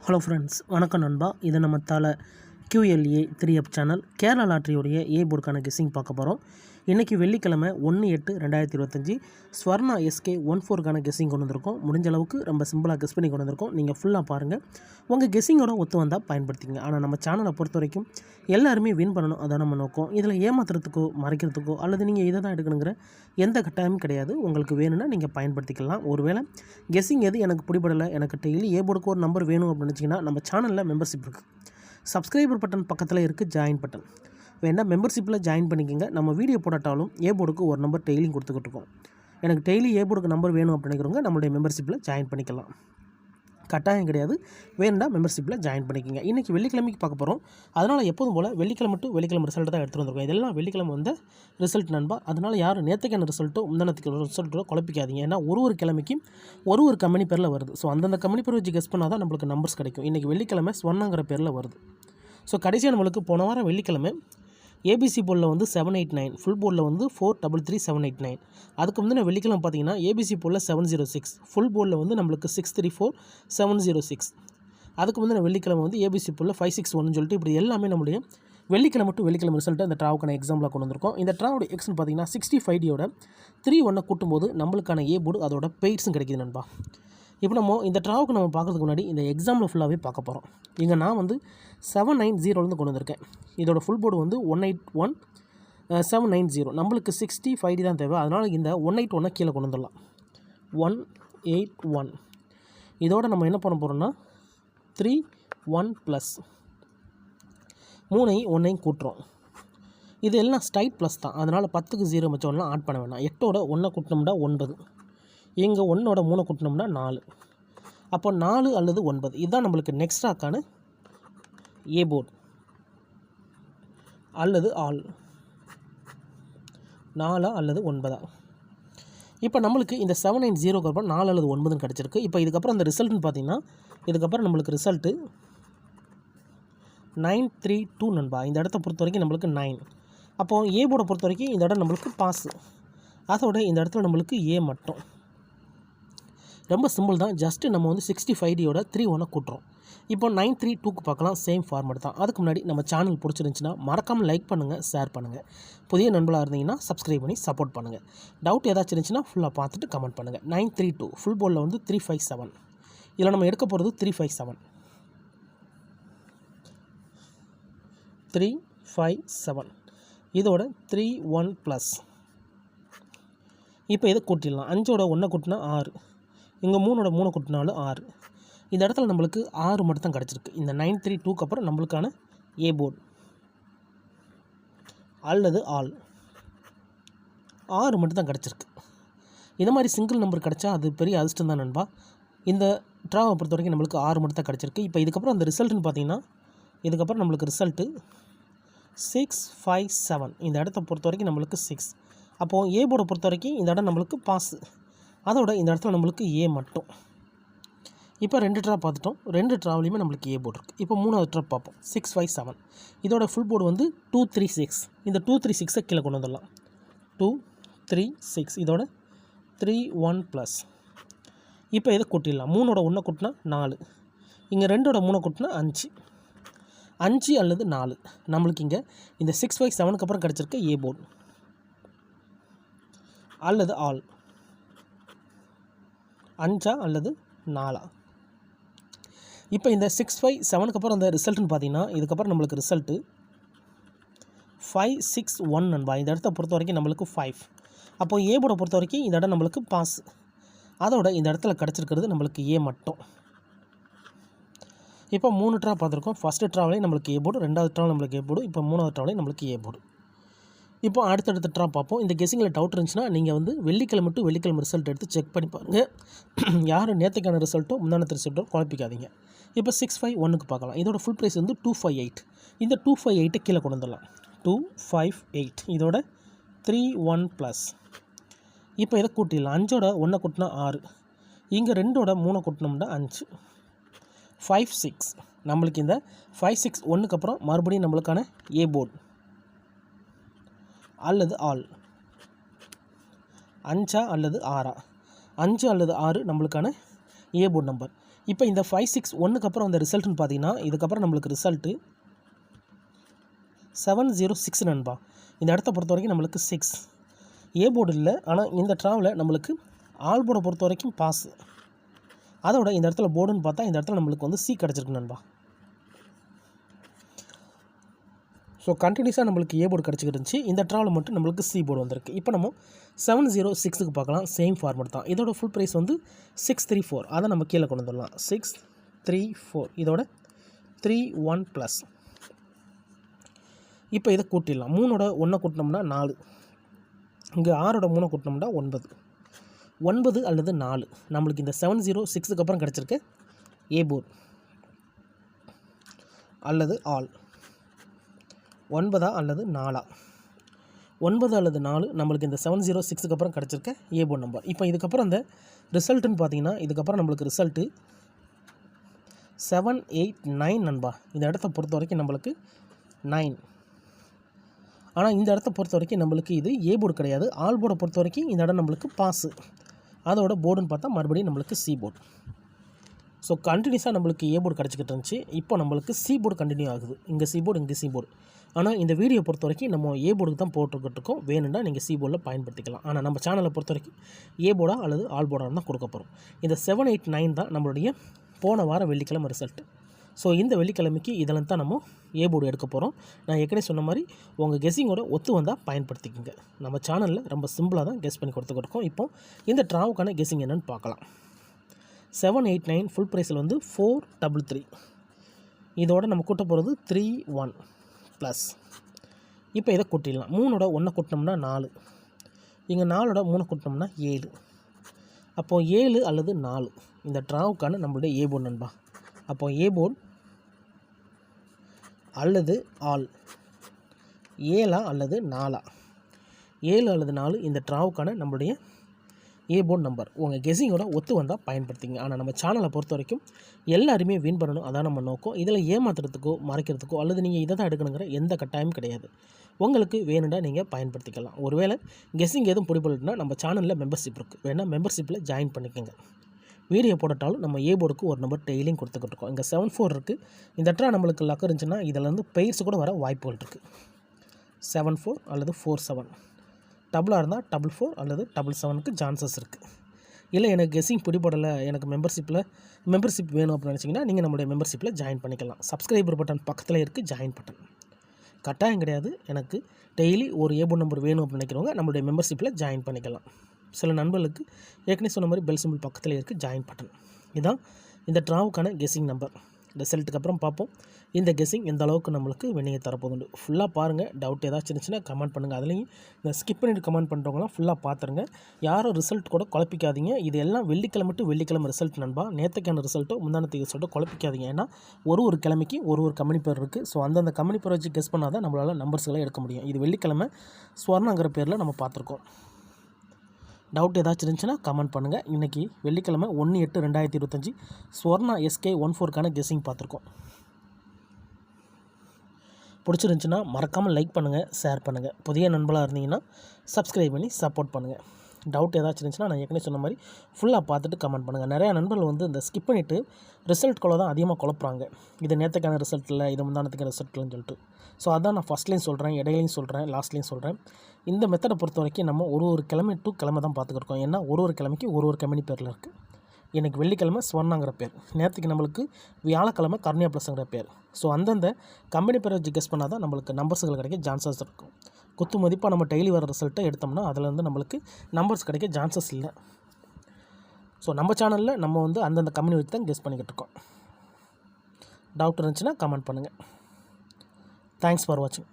Hello friends, வணக்கம் நண்பா. இது நம்ம தலை QLA 3F சேனல் கேரளா லாட்ரியோடைய ஏ போர்டுக்கான கெஸ்ஸிங் பார்க்க போகிறோம். இன்றைக்கி வெள்ளிக்கிழமை 1/8/2025 ஸ்வர்ணா SK 14க்கான கெஸ்ஸிங் கொண்டு வந்திருக்கோம். முடிஞ்ச அளவுக்கு ரொம்ப சிம்பிளாக கெஸ் பண்ணி கொண்டு வந்திருக்கோம். நீங்கள் ஃபுல்லாக பாருங்கள். உங்கள் கெஸ்ஸிங்கோட ஒத்து வந்தால் பயன்படுத்திங்க. ஆனால் நம்ம சேனலை பொறுத்த வரைக்கும் எல்லாருமே வின் பண்ணணும், அதான் நம்ம நோக்கம். இதில் ஏமாத்துறதுக்கோ மறைக்கிறதுக்கோ அல்லது நீங்கள் இதை தான் எடுக்கணுங்கிற எந்த கட்டாயமும் கிடையாது. உங்களுக்கு வேணும்னா நீங்கள் பயன்படுத்திக்கலாம். ஒருவேளை கெஸ்ஸிங் எது எனக்கு பிடிபடலை, எனக்கு டெய்லி ஏ போர்டுக்கு ஒரு நம்பர் வேணும் அப்படின்னு நினச்சிங்கன்னா நம்ம சேனலில் மெம்பர்ஷிப் இருக்குது. சப்ஸ்கிரைபர் பட்டன் பக்கத்தில் இருக்குது ஜாயின் பட்டன். வேணால் மெம்பர்ஷிப்பில் ஜாயின் பண்ணிக்கோங்க. நம்ம வீடியோ போடாட்டாலும் ஏ போர்டுக்கு ஒரு நம்பர் டெய்லியும் கொடுத்துக்கிட்டு இருக்கோம். எனக்கு டெய்லி ஏ போர்டுக்கு நம்பர் வேணும் அப்படிங்கிறவங்க நம்மளுடைய மெம்பர்ஷிப்பில் ஜாயின் பண்ணிக்கலாம். கட்டாயம் கிடையாது, வேணும்னா மெம்பர்ஷிப்பில் ஜாயின் பண்ணிக்கோங்க. இன்றைக்கி வெள்ளிக்கிழமைக்கு பார்க்க போகிறோம். அதனால் எப்போதும் போல் வெள்ளிக்கிழமை டு வெள்ளிக்கிழமை ரிசல்ட் தான் எடுத்துகிட்டு வந்திருக்கோம். இதெல்லாம் வெள்ளிக்கிழமை வந்த ரிசல்ட் நண்பா. அதனால் யாரும் நேற்றுக்கான ரிசல்ட்டோ முந்தானத்துக்கு ரிசல்ட்டோ குழப்பிக்காதீங்க. ஏன்னா ஒரு கிழமைக்கும் ஒரு கம்பெனி பேரில் வருது. ஸோ அந்தந்த கம்பெனி பேர் வச்சு கெஸ் பண்ணால் தான் நம்மளுக்கு நம்பர்ஸ் கிடைக்கும். இன்றைக்கி வெள்ளிக்கிழமை ஸ்வர்ணாங்கிற பேரில் வருது. ஸோ கடைசியாக நம்மளுக்கு போன வாரம் வெள்ளிக்கிழமை ஏபிசி போர்டில் வந்து 789, ஃபுல் போர்டில் வந்து 433,789. அதுக்கு வந்து நான் வெள்ளிக்கிழமை பார்த்தீங்கன்னா ஏபிசி போர்டில் 706, ஃபுல் போர்டில் வந்து நம்மளுக்கு 634,706. அதுக்கு வந்து நான் வெள்ளிக்கிழமை வந்து ஏபிசி போர்டில் 561 சொல்லிட்டு இப்படி எல்லாமே நம்மளுடைய வெள்ளிக்கிழமை டு வெள்ளிக்கிழமை ரிசல்ட்டு அந்த ட்ராவுக்கான எக்ஸாம்பிளாக கொண்டு வந்திருக்கோம். இந்த ட்ராவோட எக்ஸ்னு பார்த்தீங்கன்னா 65 3 கூட்டும்போது நம்மளுக்கான ஏ போர்டு அதோட பெய்ட்ஸும் கிடைக்கிது நண்பா. இப்போ நம்ம இந்த ட்ராவுக்கு நம்ம பார்க்குறதுக்கு முன்னாடி இந்த எக்ஸாமில் ஃபுல்லாகவே பார்க்க போகிறோம். இங்கே நான் வந்து 790 கொண்டு வந்திருக்கேன். இதோட ஃபுல் போர்டு வந்து 181,790. நம்மளுக்கு 65 தான் தேவை. அதனால் இந்த 181 கீழே கொண்டு வந்துடலாம். 181 இதோட நம்ம என்ன பண்ண போகிறோம்னா 3 + 3 1 கூட்டுறோம். இது எல்லாம் ஸ்ட்ரைட் ப்ளஸ் தான். அதனால் 10க்கு 0 வச்சோம்னா ஆட் பண்ண வேணாம். 8ஓட 1 கூட்டினோம்னா 9, இங்கே 1ஓட 3 கூட்டினோம்னா 4. அப்போ 4 அல்லது 9 இதுதான் நம்மளுக்கு நெக்ஸ்ட் ராக்கான ஏ போர்டு அல்லது ஆல். 4 அல்லது 9. இப்போ நம்மளுக்கு இந்த 790க்கு அப்புறம் 4 அல்லது 9 கிடச்சிருக்கு. இப்போ இதுக்கப்புறம் அந்த ரிசல்ட்னு பார்த்தீங்கன்னா இதுக்கப்புறம் நம்மளுக்கு ரிசல்ட்டு 932 நண்பா. இந்த இடத்த பொறுத்த வரைக்கும் நம்மளுக்கு 9. அப்போது ஏ போர்டை பொறுத்த வரைக்கும் இந்த இடம் நம்மளுக்கு பாஸு. அதோட இந்த இடத்துல நம்மளுக்கு ஏ மட்டும். ரொம்ப சிம்பிள் தான். ஜஸ்ட்டு நம்ம வந்து 65 3 கூட்டுறோம். இப்போ 932க்கு பார்க்கலாம். சேம் ஃபார்மேட் தான். அதுக்கு முன்னாடி நம்ம சேனல் பிடிச்சிருந்துச்சின்னா மறக்காமல் லைக் பண்ணுங்கள், ஷேர் பண்ணுங்கள். புதிய நண்பர்களாக இருந்தீங்கன்னா சப்ஸ்கிரைப் பண்ணி சப்போர்ட் பண்ணுங்கள். டவுட் ஏதாச்சும் இருந்துச்சுன்னா ஃபுல்லாக பார்த்துட்டு கமெண்ட் பண்ணுங்கள். 932 ஃபுல் போர்டில் வந்து 357. இதில் நம்ம எடுக்க போகிறது 357. 357 இதோட 31 +. இப்போ இதை கூட்டிடலாம். 5ஓட 1 கூட்டினா 6, இங்கே 3ஓட 3 கூட்டினாலும் 6. இந்த இடத்துல நம்மளுக்கு 6 மட்டும் தான் கிடச்சிருக்கு. இந்த 932க்கு அப்புறம் நம்மளுக்கான ஏ போர்டு அல்லது ஆல் 6 மட்டும் தான் கிடச்சிருக்கு. இந்த மாதிரி சிங்கிள் நம்பர் கிடச்சா அது பெரிய அதிர்ஷ்டம் தான் நண்பா. இந்த ட்ராவை பொறுத்த வரைக்கும் நம்மளுக்கு 6 மட்டும் தான் கிடச்சிருக்கு. இப்போ இதுக்கப்புறம் அந்த ரிசல்ட்டுன்னு பார்த்தீங்கன்னா இதுக்கப்புறம் நம்மளுக்கு ரிசல்ட்டு 657. இந்த இடத்த பொறுத்த வரைக்கும் நம்மளுக்கு 6. அப்போது ஏ போர்டை பொறுத்த வரைக்கும் இந்த இடம் நம்மளுக்கு பாஸு. அதோட இந்த இடத்துல நம்மளுக்கு ஏ மட்டும். இப்போ 2 ட்ரா பார்த்துட்டோம். 2 ட்ராவிலையுமே நம்மளுக்கு ஏ போர்டு இருக்குது. இப்போ 3வது ட்ரா பார்ப்போம். 657 இதோட ஃபுல் போர்டு வந்து 236. இந்த 236 கீழே கொண்டு வந்துடலாம். 236 இதோட 31 +. இப்போ இதை கூட்டிடலாம். 3ஓட 1 கூட்டினா 4, இங்கே 2ஓட 3 கூட்டினா 5. 5 அல்லது 4 நம்மளுக்கு இங்கே இந்த 657க்கு அப்புறம் கிடச்சிருக்க ஏ போர்டு அல்லது ஆல். 5 அல்லது 4. இப்போ இந்த 657க்கு அப்புறம் அந்த ரிசல்ட்டுன்னு பார்த்தீங்கன்னா இதுக்கப்புறம் நம்மளுக்கு ரிசல்ட்டு 561 நண்பா. இந்த இடத்த பொறுத்த வரைக்கும் நம்மளுக்கு 5. அப்போது ஏ போர்டை பொறுத்த வரைக்கும் இந்த இடம் நம்மளுக்கு பாஸ். அதோட இந்த இடத்துல கிடச்சிருக்கிறது நம்மளுக்கு ஏ மட்டும். இப்போ 3 ட்ரா பார்த்துருக்கோம். ஃபஸ்ட்டு ட்ராவிலே நம்மளுக்கு ஏ போர்டு, 2வது ட்ராவில் நம்மளுக்கு ஏ போர்டு, இப்போ 3வது ட்ராவிலே நம்மளுக்கு ஏ போர்டு. இப்போ அடுத்தடுத்த ட்ரா பார்ப்போம். இந்த கெஸ்ஸிங்கில் டவுட் இருந்துச்சுன்னா நீங்கள் வந்து வெள்ளிக்கிழமை டு வெள்ளிக்கிழமை ரிசல்ட் எடுத்து செக் பண்ணி பாருங்கள். யார் நேற்றுக்கான ரிசல்ட்டோ முந்தானத்து ரிசல்ட்டோ குழப்பிக்காதீங்க. இப்போ 651க்கு பார்க்கலாம். இதோட ஃபுல் ப்ரைஸ் வந்து 258. இந்த 258 கீழே கொண்டு வந்துடலாம். 258 இதோட 31 +. இப்போ இதை கூட்டிடலாம். 5ஓட 1 கூட்டினா 6, இங்கே 2ஓட 3 கூட்டினோம்னா 5. 56 நம்மளுக்கு இந்த 561க்கு அப்புறம் மறுபடியும் நம்மளுக்கான ஏ போர்டு அல்லது ஆல். 5 அல்லது 6. 5 அல்லது 6 நம்மளுக்கான ஏ போர்டு நம்பர். இப்போ இந்த 5 6 1க்கு அப்புறம் அந்த ரிசல்ட்னு பார்த்தீங்கன்னா இதுக்கப்புறம் நம்மளுக்கு ரிசல்ட்டு 706 நண்பா. இந்த இடத்த பொறுத்த வரைக்கும் நம்மளுக்கு 6 ஏ போர்டு இல்லை. ஆனால் இந்த ட்ராவில் நம்மளுக்கு ஆல் போர்டை பொறுத்த வரைக்கும் பாஸ். அதோட இந்த இடத்துல போர்டுன்னு பார்த்தா இந்த இடத்துல நம்மளுக்கு வந்து சி கிடச்சிருக்கு நண்பா. ஸோ கண்டினியூஸாக நம்மளுக்கு ஏ போர்டு கிடச்சிக்கிட்டு இருந்துச்சு. இந்த ட்ராவில் மட்டும் நம்மளுக்கு சி போர்டு வந்திருக்கு. இப்போ நம்ம 706க்கு பார்க்கலாம். சேம் ஃபார்மெட் தான். இதோட ஃபுல் ப்ரைஸ் வந்து 634. அதை நம்ம கீழே கொண்டு வந்துடலாம். 634 இதோட 31 ப்ளஸ். இப்போ இதை கூட்டிடலாம். 3ஓட 1 கூட்டினோம்னா 4. இங்கே 6ஓட 3 கூட்டினோம்னா 9. 9 அல்லது 4 நம்மளுக்கு இந்த 706க்கு அப்புறம் கிடச்சிருக்கு ஏ போர்டு அல்லது ஆல். 9 அல்லது 4. 9 அல்லது 4 நம்மளுக்கு இந்த 706க்கு அப்புறம் கிடச்சிருக்க ஏ போர்டு நம்பர். இப்போ இதுக்கப்புறம் அந்த ரிசல்ட்டுன்னு பார்த்தீங்கன்னா இதுக்கப்புறம் நம்மளுக்கு ரிசல்ட்டு 789 நண்பா. இந்த இடத்த பொறுத்த வரைக்கும் நம்மளுக்கு 9. ஆனால் இந்த இடத்த பொறுத்த வரைக்கும் நம்மளுக்கு இது ஏ போர்டு கிடையாது. ஆல் போர்டை பொறுத்த வரைக்கும் இந்த இடம் நம்மளுக்கு பாஸு. அதோட போர்டுன்னு பார்த்தா மறுபடியும் நம்மளுக்கு சி போர்டு. ஸோ கண்டினியூஸாக நம்மளுக்கு ஏ போர்டு கிடச்சிக்கிட்டு இருந்துச்சு. இப்போ நம்மளுக்கு சி போர்டு கண்டினியூ ஆகுது. இங்கே சி போர்டு, இங்கே சி போர்டு. ஆனால் இந்த வீடியோ பொறுத்த வரைக்கும் நம்ம ஏ போர்டுக்கு தான் போட்டுக்கிட்டு இருக்கோம். வேணும்னா நீங்கள் சி போர்டில் பயன்படுத்திக்கலாம். ஆனால் நம்ம சேனலை பொறுத்த வரைக்கும் ஏ போர்டா அல்லது ஆல் போர்டாக தான் கொடுக்க போகிறோம். இந்த 789 தான் நம்மளுடைய போன வாரம் வெள்ளிக்கிழமை ரிசல்ட்டு. ஸோ இந்த வெள்ளிக்கிழமைக்கு இதெல்லாம் தான் நம்ம ஏ போர்டு எடுக்க போகிறோம். நான் ஏற்கனவே சொன்ன மாதிரி உங்கள் கெஸ்ஸிங்கோட ஒத்து வந்தால் பயன்படுத்திக்கோங்க. நம்ம சேனலில் ரொம்ப சிம்பிளாக தான் கெஸ் பண்ணி கொடுத்துக்கிட்டோம். இப்போ இந்த ட்ராவுக்கான கெஸ்ஸிங் என்னென்னு பார்க்கலாம். 789 ஃபுல் ப்ரைஸில் வந்து 433. இதோட நம்ம கூட்ட போகிறது 31 ப்ளஸ். இப்போ இதை கூட்டிடலாம். 3ஓட 1 கூட்டினோம்னா 4. இங்கே 4ஓட 3 கூட்டினோம்னா 7. அப்போது 7 அல்லது 4 இந்த ட்ராவுக்கான நம்மளுடைய ஏ போர்டு நண்பா. அப்போது ஏ போர்டு அல்லது ஆல் 7 அல்லது 4. 7 அல்லது 4 இந்த ட்ராவுக்கான நம்மளுடைய ஏ போர்டு நம்பர். உங்கள் கெஸ்ஸிங்கோட ஒத்து வந்தால் பயன்படுத்திங்க. ஆனால் நம்ம சேனலை பொறுத்த வரைக்கும் எல்லாருமே வின் பண்ணணும், அதான் நம்ம நோக்கம். இதில் ஏமாத்துறதுக்கோ மறைக்கிறதுக்கோ அல்லது நீங்கள் இதை தான் எடுக்கணுங்கிற எந்த கட்டாயம் கிடையாது. உங்களுக்கு வேணும்னா நீங்கள் பயன்படுத்திக்கலாம். ஒருவேளை கெஸ்ஸிங் எதுவும் பிடிபடலைன்னா நம்ம சேனலில் மெம்பர்ஷிப் இருக்குது, வேணால் மெம்பர்ஷிப்பில் ஜாயின் பண்ணிக்கோங்க. வீடியோ போட்டாலும் நம்ம ஏ போர்டுக்கு ஒரு நம்பர் டெய்லியும் கொடுத்துக்கிட்டு இருக்கோம். இங்கே 74 இருக்குது. இந்த இடத்துல நம்மளுக்கு லக் இருந்துச்சுன்னா இதில் வந்து பெயர்ஸ் கூட வர வாய்ப்புகள் இருக்குது. 74 அல்லது 47 டபுளாக இருந்தால் 44 அல்லது 77க்கு சான்சஸ் இருக்குது. இல்லை எனக்கு கெஸ்ஸிங் பிடிபடலை, எனக்கு மெம்பர்ஷிப் வேணும் அப்படின்னு நினச்சிங்கன்னா நீங்கள் நம்மளுடைய மெம்பர்ஷிப்பில் ஜாயின் பண்ணிக்கலாம். சப்ஸ்கிரைபர் பட்டன் பக்கத்தில் இருக்குது, ஜாயின் பட்டன். கட்டாயம் கிடையாது. எனக்கு டெய்லி ஒரு ஏ போர்டு நம்பர் வேணும் அப்படின்னு நினைக்கிறவங்க நம்மளுடைய மெம்பர்ஷிப்பில் ஜாயின் பண்ணிக்கலாம். சில நண்பர்களுக்கு ஏற்கனவே சொன்ன மாதிரி பெல் சிம்பிள் பக்கத்தில் இருக்குது, ஜாயின் பட்டன். இதுதான் இந்த ட்ராவுக்கான கெஸ்ஸிங் நம்பர். ரிசல்ட்டுக்கு அப்புறம் பார்ப்போம் இந்த கெஸ்ஸிங் எந்த அளவுக்கு நம்மளுக்கு வினியை தரப்போகுது. ஃபுல்லாக பாருங்கள். டவுட் ஏதாச்சும் இருந்துச்சுன்னா கமெண்ட் பண்ணுங்கள். அதுலேயும் இந்த ஸ்கிப் பண்ணிட்டு கமெண்ட் பண்ணுறவங்களாம் ஃபுல்லாக பார்த்துருங்க. யாரும் ரிசல்ட் கூட குழப்பிக்காதீங்க. இது எல்லாம் வெள்ளிக்கிழமை டு வெள்ளிக்கிழமை ரிசல்ட் நண்பா. நேற்றுக்கான ரிசல்ட்டோ முந்தானத்து ரிசல்ட்டோ குழப்பிக்காதீங்க. ஏன்னா ஒரு கிழமைக்கு ஒரு கம்பெனி பேர் இருக்குது. ஸோ அந்தந்த கம்பெனி பேர் வச்சு கெஸ் பண்ணால் தான் நம்மளால் நம்பர்ஸ்களை எடுக்க முடியும். இது வெள்ளிக்கிழமை ஸ்வர்ணாங்கிற பேரில் நம்ம பார்த்துருக்கோம். டவுட் ஏதாச்சும் இருந்துச்சுன்னா கமெண்ட் பண்ணுங்கள். இன்றைக்கி வெள்ளிக்கிழமை 1/8/2025 ஸ்வர்ணா SK 14க்கான கெஸ்ஸிங் பார்த்துருக்கோம். பிடிச்சிருந்துச்சுன்னா மறக்காமல் லைக் பண்ணுங்கள், ஷேர் பண்ணுங்கள். புதிய நண்பர்களாக இருந்தீங்கன்னா சப்ஸ்கிரைப் பண்ணி சப்போர்ட் பண்ணுங்கள். டவுட் ஏதாச்சும் இருந்துச்சுன்னா நான் ஏற்கனவே சொன்ன மாதிரி ஃபுல்லாக பார்த்துட்டு கமெண்ட் பண்ணுங்கள். நிறையா நண்பர்கள் வந்து இந்த ஸ்கிப் பண்ணிவிட்டு ரிசல்ட் கொள்ள தான் அதிகமாக குழப்புறாங்க. இது நேற்றுக்கான ரிசல்ட் இல்லை, இது முந்தானத்துக்கான ரிசல்ட்லன்னு சொல்லிட்டு. ஸோ அதான் நான் ஃபஸ்ட்லேயும் சொல்கிறேன், இடையிலையும் சொல்கிறேன், லாஸ்ட்லேயும் சொல்கிறேன். இந்த மெத்தடை பொறுத்த வரைக்கும் நம்ம ஒரு கிழமை டு கிழமை தான் பார்த்துக்கிருக்கோம். ஏன்னா ஒரு கிழமைக்கு ஒரு கம்பெனி பேரில் இருக்குது. எனக்கு வெள்ளிக்கிழமை ஸ்வர்ணாங்கிற பேர், நேற்றுக்கு நம்மளுக்கு வியாழக்கிழமை கர்ணியா ப்ளஸ்ங்கிற பேர். ஸோ அந்தந்த கம்பெனி பேரை வச்சு கெஸ் பண்ணால் தான் நம்மளுக்கு நம்பர்ஸுகள் கிடைக்க சான்சஸ் இருக்கும். குத்து மதிப்பாக நம்ம டெய்லி வர ரிசல்ட்டை எடுத்தோம்னா அதில் வந்து நம்மளுக்கு நம்பர்ஸ் கிடைக்க சான்சஸ் இல்லை. ஸோ நம்ம சேனலில் நம்ம வந்து அந்தந்த கம்பெனி வச்சு தான் கெஸ் பண்ணிக்கிட்டு இருக்கோம். டவுட் இருந்துச்சுன்னா கமெண்ட் பண்ணுங்கள். தேங்க்ஸ் ஃபார் வாட்சிங்.